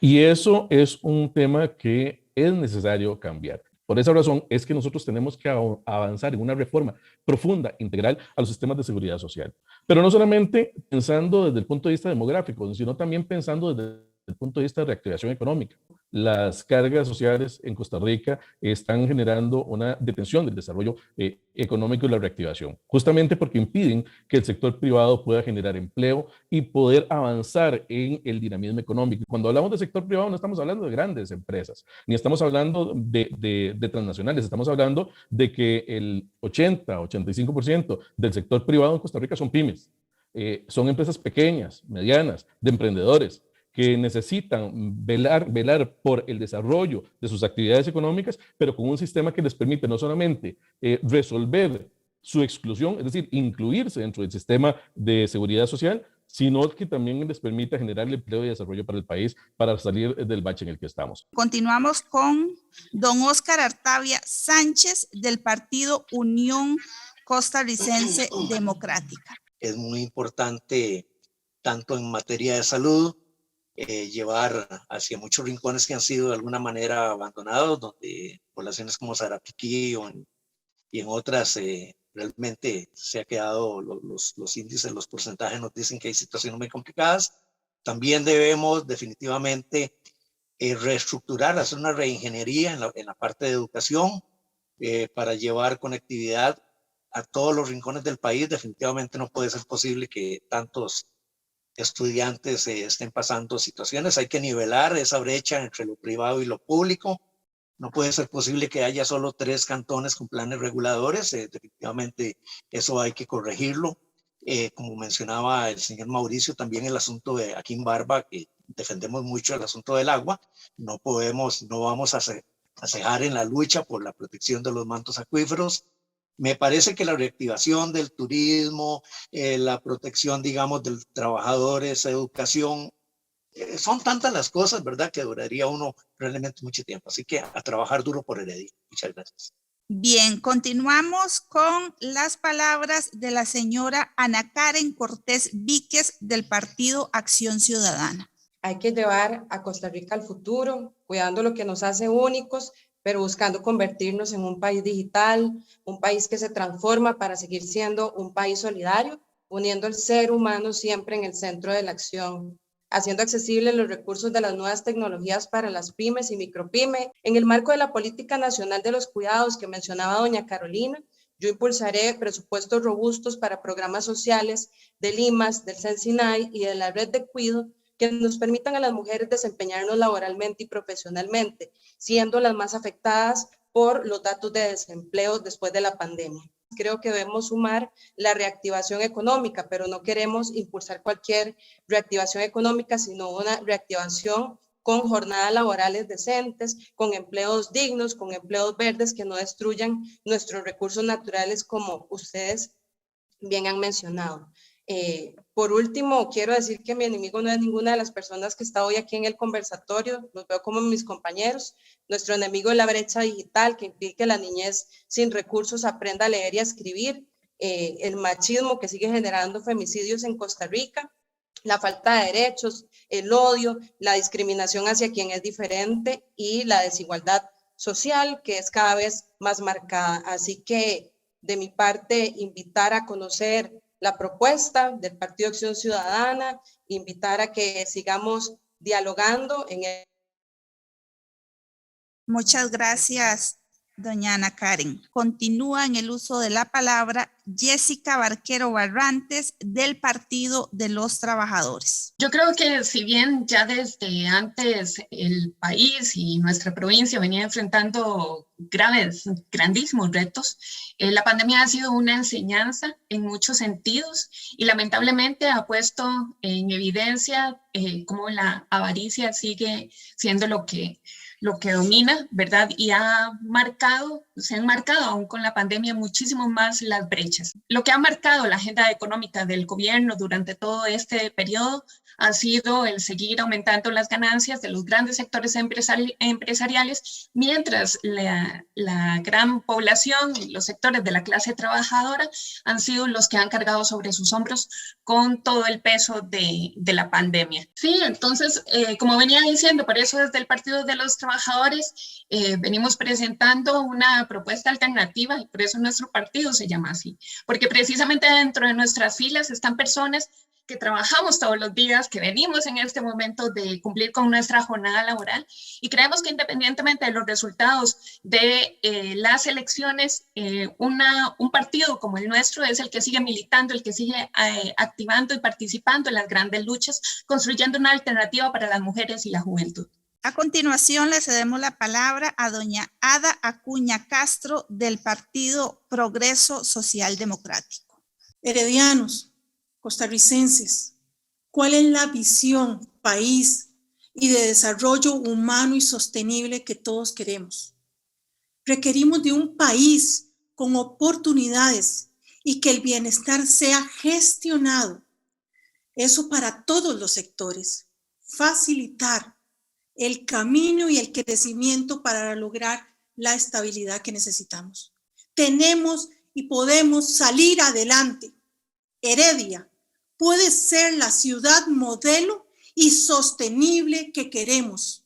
[SPEAKER 6] Y eso es un tema que es necesario cambiar. Por esa razón es que nosotros tenemos que avanzar en una reforma profunda, integral a los sistemas de seguridad social. Pero no solamente pensando desde el punto de vista demográfico, sino también pensando desde el punto de vista de reactivación económica. Las cargas sociales en Costa Rica están generando una detención del desarrollo económico y la reactivación, justamente porque impiden que el sector privado pueda generar empleo y poder avanzar en el dinamismo económico. Cuando hablamos de sector privado no estamos hablando de grandes empresas, ni estamos hablando de transnacionales, estamos hablando de que el 80-85% del sector privado en Costa Rica son pymes, son empresas pequeñas, medianas, de emprendedores, que necesitan velar por el desarrollo de sus actividades económicas, pero con un sistema que les permite no solamente resolver su exclusión, es decir, incluirse dentro del sistema de seguridad social, sino que también les permita generar el empleo y desarrollo para el país para salir del bache en el que estamos.
[SPEAKER 2] Continuamos con don Óscar Artavia Sánchez del Partido Unión Costarricense Democrática.
[SPEAKER 4] Es muy importante, tanto en materia de salud, llevar hacia muchos rincones que han sido de alguna manera abandonados, donde poblaciones como Sarapiquí y en otras realmente se ha quedado, los índices, los porcentajes nos dicen que hay situaciones muy complicadas. También debemos definitivamente reestructurar, hacer una reingeniería en la parte de educación para llevar conectividad a todos los rincones del país. Definitivamente no puede ser posible que tantos estudiantes estén pasando situaciones. Hay que nivelar esa brecha entre lo privado y lo público. No puede ser posible que haya solo 3 cantones con planes reguladores. Definitivamente eso hay que corregirlo. Como mencionaba el señor Mauricio, también el asunto de aquí en Barba, que defendemos mucho el asunto del agua. No vamos a cejar en la lucha por la protección de los mantos acuíferos. Me parece que la reactivación del turismo, la protección, digamos, de los trabajadores, educación, son tantas las cosas, ¿verdad?, que duraría uno realmente mucho tiempo. Así que a trabajar duro por Heredia. Muchas gracias.
[SPEAKER 2] Bien, continuamos con las palabras de la señora Ana Karen Cortés Víquez del Partido Acción Ciudadana.
[SPEAKER 9] Hay que llevar a Costa Rica al futuro, cuidando lo que nos hace únicos, pero buscando convertirnos en un país digital, un país que se transforma para seguir siendo un país solidario, poniendo al ser humano siempre en el centro de la acción, haciendo accesibles los recursos de las nuevas tecnologías para las pymes y micropymes. En el marco de la Política Nacional de los Cuidados que mencionaba doña Carolina, yo impulsaré presupuestos robustos para programas sociales del IMAS, del CENSINAI y de la Red de Cuido que nos permitan a las mujeres desempeñarnos laboralmente y profesionalmente, siendo las más afectadas por los datos de desempleo después de la pandemia. Creo que debemos sumar la reactivación económica, pero no queremos impulsar cualquier reactivación económica, sino una reactivación con jornadas laborales decentes, con empleos dignos, con empleos verdes que no destruyan nuestros recursos naturales como ustedes bien han mencionado. Por último, quiero decir que mi enemigo no es ninguna de las personas que está hoy aquí en el conversatorio, los veo como mis compañeros. Nuestro enemigo es la brecha digital que impide que la niñez sin recursos aprenda a leer y a escribir, el machismo que sigue generando femicidios en Costa Rica, la falta de derechos, el odio, la discriminación hacia quien es diferente y la desigualdad social que es cada vez más marcada. Así que de mi parte, invitar a conocer la propuesta del Partido Acción Ciudadana, invitar a que sigamos dialogando en el...
[SPEAKER 2] Muchas gracias, doña Ana Karen. Continúa en el uso de la palabra Jessica Barquero Barrantes del Partido de los Trabajadores.
[SPEAKER 8] Yo creo que si bien ya desde antes el país y nuestra provincia venía enfrentando grandísimos retos, la pandemia ha sido una enseñanza en muchos sentidos y lamentablemente ha puesto en evidencia cómo la avaricia sigue siendo lo que domina, ¿verdad? Y se han marcado aún con la pandemia muchísimo más las brechas. Lo que ha marcado la agenda económica del gobierno durante todo este periodo ha sido el seguir aumentando las ganancias de los grandes sectores empresariales, mientras la gran población y los sectores de la clase trabajadora han sido los que han cargado sobre sus hombros con todo el peso de la pandemia. Sí, entonces, como venía diciendo, por eso desde el Partido de los Trabajadores venimos presentando una propuesta alternativa y por eso nuestro partido se llama así, porque precisamente dentro de nuestras filas están personas que trabajamos todos los días, que venimos en este momento de cumplir con nuestra jornada laboral y creemos que independientemente de los resultados de las elecciones, un partido como el nuestro es el que sigue militando, el que sigue activando y participando en las grandes luchas, construyendo una alternativa para las mujeres y la juventud.
[SPEAKER 2] A continuación le cedemos la palabra a doña Ada Acuña Castro del Partido Progreso Social Democrático.
[SPEAKER 5] Heredianos, costarricenses, ¿cuál es la visión país y de desarrollo humano y sostenible que todos queremos? Requerimos de un país con oportunidades y que el bienestar sea gestionado. Eso para todos los sectores. Facilitar el camino y el crecimiento para lograr la estabilidad que necesitamos. Tenemos y podemos salir adelante. Heredia puede ser la ciudad modelo y sostenible que queremos.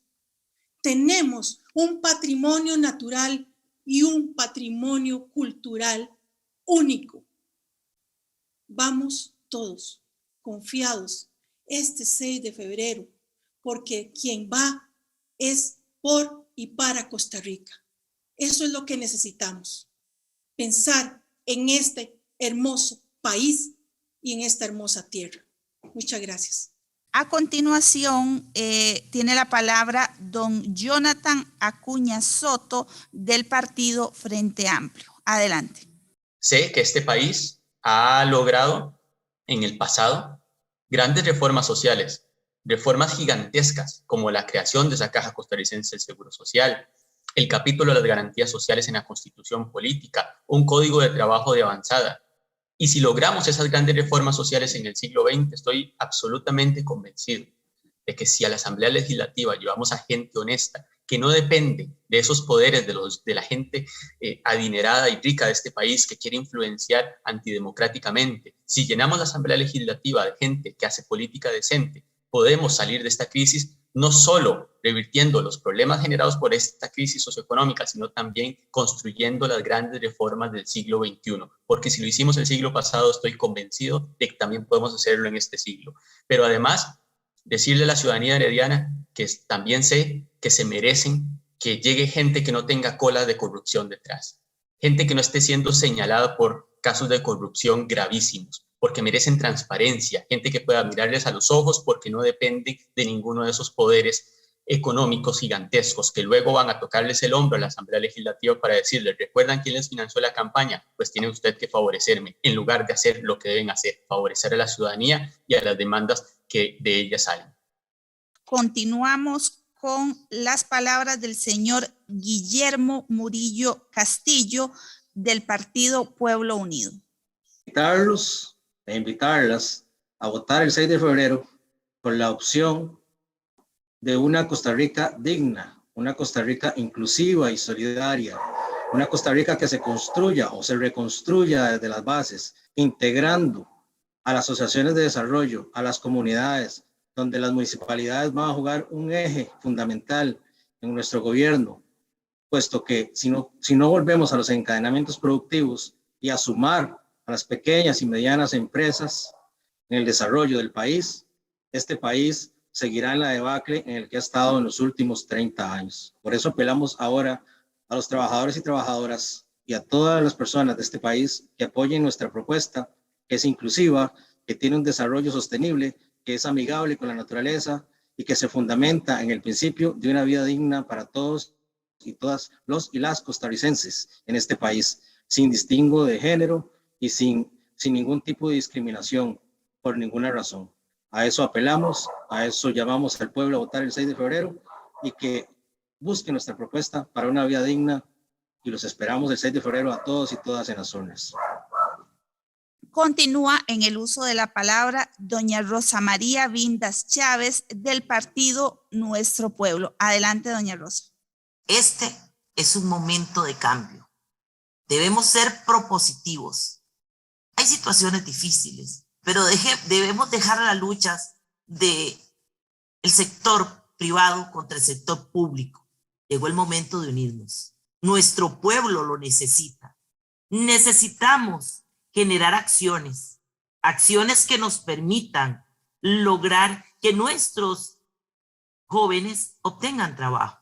[SPEAKER 5] Tenemos un patrimonio natural y un patrimonio cultural único. Vamos todos confiados este 6 de febrero, porque quien va es por y para Costa Rica. Eso es lo que necesitamos, pensar en este hermoso país y en esta hermosa tierra. Muchas gracias.
[SPEAKER 2] A continuación, tiene la palabra don Jonathan Acuña Soto del partido Frente Amplio. Adelante.
[SPEAKER 12] Sé que este país ha logrado en el pasado grandes reformas sociales, reformas gigantescas como la creación de esa Caja Costarricense del Seguro Social, el capítulo de las garantías sociales en la Constitución Política, un código de trabajo de avanzada. Y si logramos esas grandes reformas sociales en el siglo XX, estoy absolutamente convencido de que si a la Asamblea Legislativa llevamos a gente honesta, que no depende de esos poderes de la gente adinerada y rica de este país que quiere influenciar antidemocráticamente, si llenamos la Asamblea Legislativa de gente que hace política decente, podemos salir de esta crisis no solo revirtiendo los problemas generados por esta crisis socioeconómica, sino también construyendo las grandes reformas del siglo XXI. Porque si lo hicimos el siglo pasado, estoy convencido de que también podemos hacerlo en este siglo. Pero además, decirle a la ciudadanía herediana que también sé que se merecen que llegue gente que no tenga colas de corrupción detrás. Gente que no esté siendo señalada por casos de corrupción gravísimos, porque merecen transparencia, gente que pueda mirarles a los ojos porque no depende de ninguno de esos poderes económicos gigantescos que luego van a tocarles el hombro a la Asamblea Legislativa para decirles, ¿recuerdan quién les financió la campaña? Pues tiene usted que favorecerme, en lugar de hacer lo que deben hacer, favorecer a la ciudadanía y a las demandas que de ella salen.
[SPEAKER 2] Continuamos con las palabras del señor Guillermo Murillo Castillo del partido Pueblo Unido.
[SPEAKER 7] Invitarlos e invitarlas a votar el 6 de febrero por la opción de una Costa Rica digna, una Costa Rica inclusiva y solidaria, una Costa Rica que se construya o se reconstruya desde las bases, integrando a las asociaciones de desarrollo, a las comunidades, donde las municipalidades van a jugar un eje fundamental en nuestro gobierno, puesto que si no volvemos a los encadenamientos productivos y a sumar a las pequeñas y medianas empresas en el desarrollo del país, este país seguirá en la debacle en el que ha estado en los últimos 30 años. Por eso apelamos ahora a los trabajadores y trabajadoras y a todas las personas de este país que apoyen nuestra propuesta, que es inclusiva, que tiene un desarrollo sostenible, que es amigable con la naturaleza y que se fundamenta en el principio de una vida digna para todos y todas los y las costarricenses en este país, sin distingo de género y sin ningún tipo de discriminación por ninguna razón. A eso apelamos, a eso llamamos al pueblo a votar el 6 de febrero y que busquen nuestra propuesta para una vida digna y los esperamos el 6 de febrero a todos y todas en las urnas.
[SPEAKER 2] Continúa en el uso de la palabra doña Rosa María Vindas Chávez del partido Nuestro Pueblo. Adelante, doña Rosa.
[SPEAKER 10] Este es un momento de cambio. Debemos ser propositivos. Hay situaciones difíciles, pero debemos dejar las luchas del sector privado contra el sector público. Llegó el momento de unirnos. Nuestro pueblo lo necesita. Necesitamos generar acciones que nos permitan lograr que nuestros jóvenes obtengan trabajo.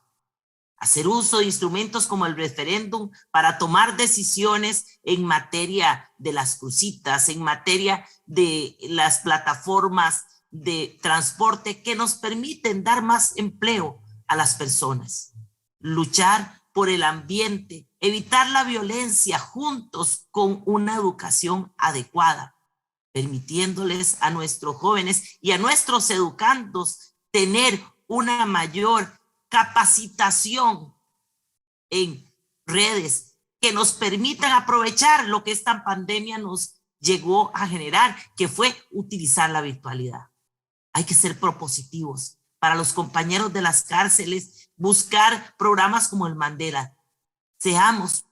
[SPEAKER 10] Hacer uso de instrumentos como el referéndum para tomar decisiones en materia de las crucitas, en materia de las plataformas de transporte que nos permiten dar más empleo a las personas. Luchar por el ambiente, evitar la violencia juntos con una educación adecuada, permitiéndoles a nuestros jóvenes y a nuestros educandos tener una mayor capacitación en redes que nos permitan aprovechar lo que esta pandemia nos llegó a generar, que fue utilizar la virtualidad. Hay que ser propositivos para los compañeros de las cárceles, buscar programas como el Mandela. Seamos.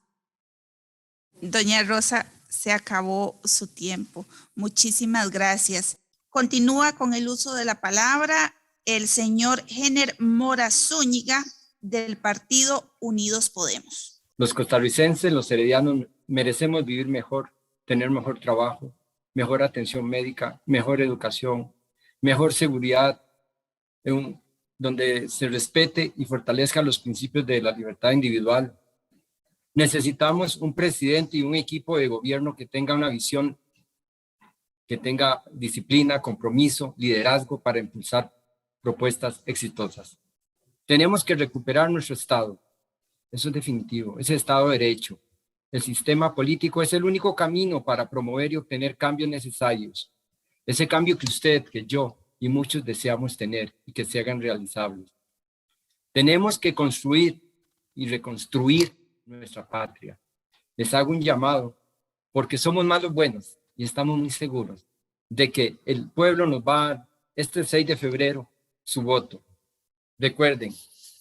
[SPEAKER 2] Doña Rosa, se acabó su tiempo. Muchísimas gracias. Continúa con el uso de la palabra el señor Jenner Mora Zúñiga del partido Unidos Podemos.
[SPEAKER 11] Los costarricenses, los heredianos, merecemos vivir mejor, tener mejor trabajo, mejor atención médica, mejor educación, mejor seguridad, donde se respete y fortalezca los principios de la libertad individual. Necesitamos un presidente y un equipo de gobierno que tenga una visión, que tenga disciplina, compromiso, liderazgo para impulsar propuestas exitosas. Tenemos que recuperar nuestro Estado. Eso es definitivo, ese Estado de Derecho. El sistema político es el único camino para promover y obtener cambios necesarios. Ese cambio que usted, que yo y muchos deseamos tener y que se hagan realizables. Tenemos que construir y reconstruir nuestra patria. Les hago un llamado porque somos más los buenos y estamos muy seguros de que el pueblo nos va a dar este 6 de febrero su voto. Recuerden,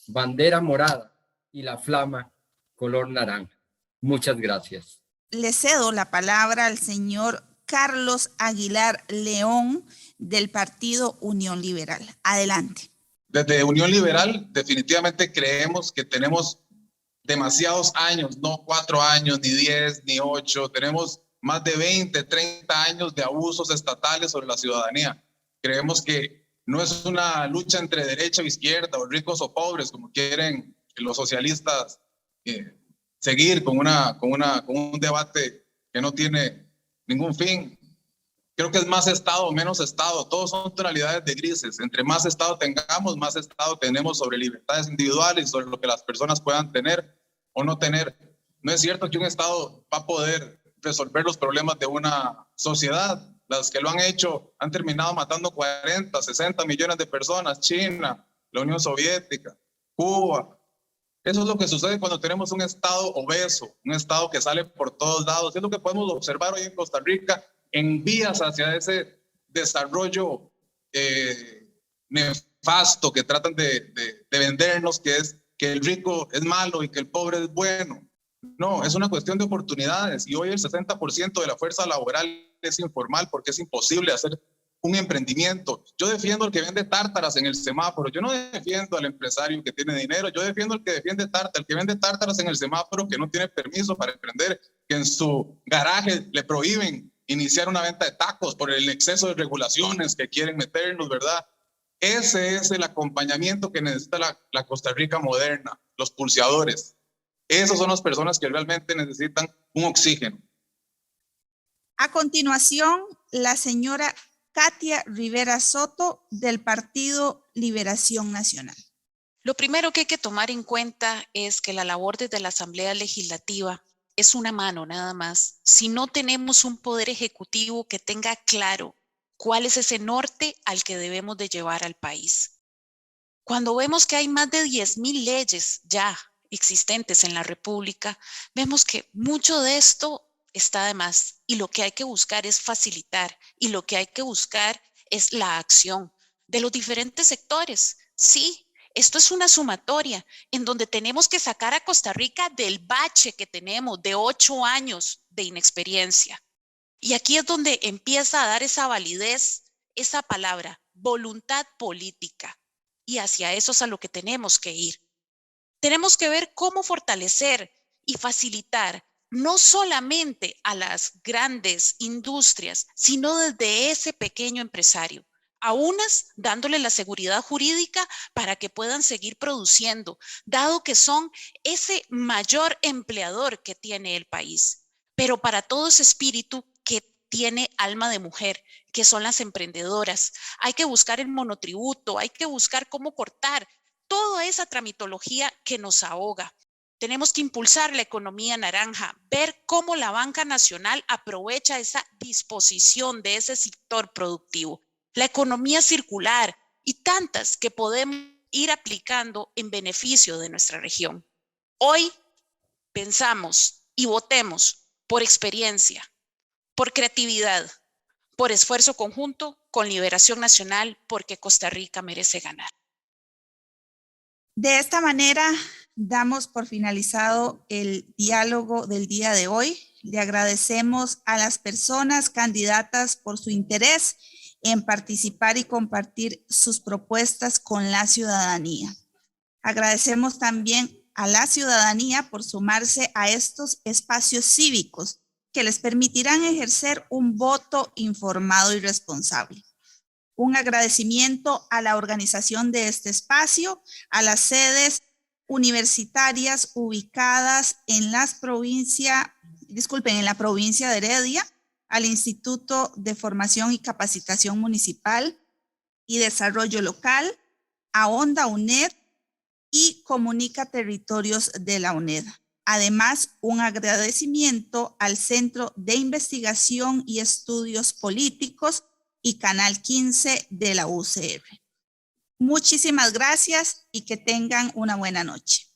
[SPEAKER 11] bandera morada y la flama color naranja. Muchas gracias.
[SPEAKER 2] Le cedo la palabra al señor Carlos Aguilar León del partido Unión Liberal. Adelante.
[SPEAKER 14] Desde Unión Liberal definitivamente creemos que tenemos demasiados años, no 4 años, ni 10, ni 8, tenemos más de 20, 30 años de abusos estatales sobre la ciudadanía. Creemos que no es una lucha entre derecha o izquierda, o ricos o pobres, como quieren los socialistas seguir con un debate que no tiene ningún fin. Creo que es más Estado o menos Estado. Todos son tonalidades de grises. Entre más Estado tengamos, más Estado tenemos sobre libertades individuales, sobre lo que las personas puedan tener o no tener. No es cierto que un Estado va a poder resolver los problemas de una sociedad. Las que lo han hecho han terminado matando 40, 60 millones de personas. China, la Unión Soviética, Cuba. Eso es lo que sucede cuando tenemos un Estado obeso, un Estado que sale por todos lados. Es lo que podemos observar hoy en Costa Rica, en vías hacia ese desarrollo nefasto que tratan de vendernos, que es que el rico es malo y que el pobre es bueno. No, es una cuestión de oportunidades, y hoy el 60% de la fuerza laboral es informal porque es imposible hacer un emprendimiento. Yo defiendo al que vende tártaras en el semáforo, yo no defiendo al empresario que tiene dinero, yo defiendo al que vende tártaras en el semáforo, que no tiene permiso para emprender, que en su garaje le prohíben iniciar una venta de tacos por el exceso de regulaciones que quieren meternos, ¿verdad? Ese es el acompañamiento que necesita la Costa Rica moderna, los pulseadores. Esas son las personas que realmente necesitan un oxígeno.
[SPEAKER 2] A continuación, la señora Katia Rivera Soto del Partido Liberación Nacional.
[SPEAKER 13] Lo primero que hay que tomar en cuenta es que la labor desde la Asamblea Legislativa es una mano nada más. Si no tenemos un poder ejecutivo que tenga claro cuál es ese norte al que debemos de llevar al país. Cuando vemos que hay más de 10,000 leyes ya existentes en la República, vemos que mucho de esto está de más, y lo que hay que buscar es facilitar, y lo que hay que buscar es la acción de los diferentes sectores. Sí, esto es una sumatoria en donde tenemos que sacar a Costa Rica del bache que tenemos de 8 años de inexperiencia. Y aquí es donde empieza a dar esa validez, esa palabra, voluntad política. Y hacia eso es a lo que tenemos que ir. Tenemos que ver cómo fortalecer y facilitar no solamente a las grandes industrias, sino desde ese pequeño empresario. A unas dándole la seguridad jurídica para que puedan seguir produciendo, dado que son ese mayor empleador que tiene el país. Pero para todo ese espíritu que tiene alma de mujer, que son las emprendedoras, hay que buscar el monotributo, hay que buscar cómo cortar toda esa tramitología que nos ahoga. Tenemos que impulsar la economía naranja, ver cómo la banca nacional aprovecha esa disposición de ese sector productivo, la economía circular y tantas que podemos ir aplicando en beneficio de nuestra región. Hoy pensamos y votemos por experiencia, por creatividad, por esfuerzo conjunto con Liberación Nacional, porque Costa Rica merece ganar.
[SPEAKER 2] De esta manera, damos por finalizado el diálogo del día de hoy. Le agradecemos a las personas candidatas por su interés en participar y compartir sus propuestas con la ciudadanía. Agradecemos también a la ciudadanía por sumarse a estos espacios cívicos que les permitirán ejercer un voto informado y responsable. Un agradecimiento a la organización de este espacio, a las sedes universitarias ubicadas en la provincia de Heredia, al Instituto de Formación y Capacitación Municipal y Desarrollo Local, a Onda UNED y Comunica Territorios de la UNED. Además, un agradecimiento al Centro de Investigación y Estudios Políticos y Canal 15 de la UCR. Muchísimas gracias y que tengan una buena noche.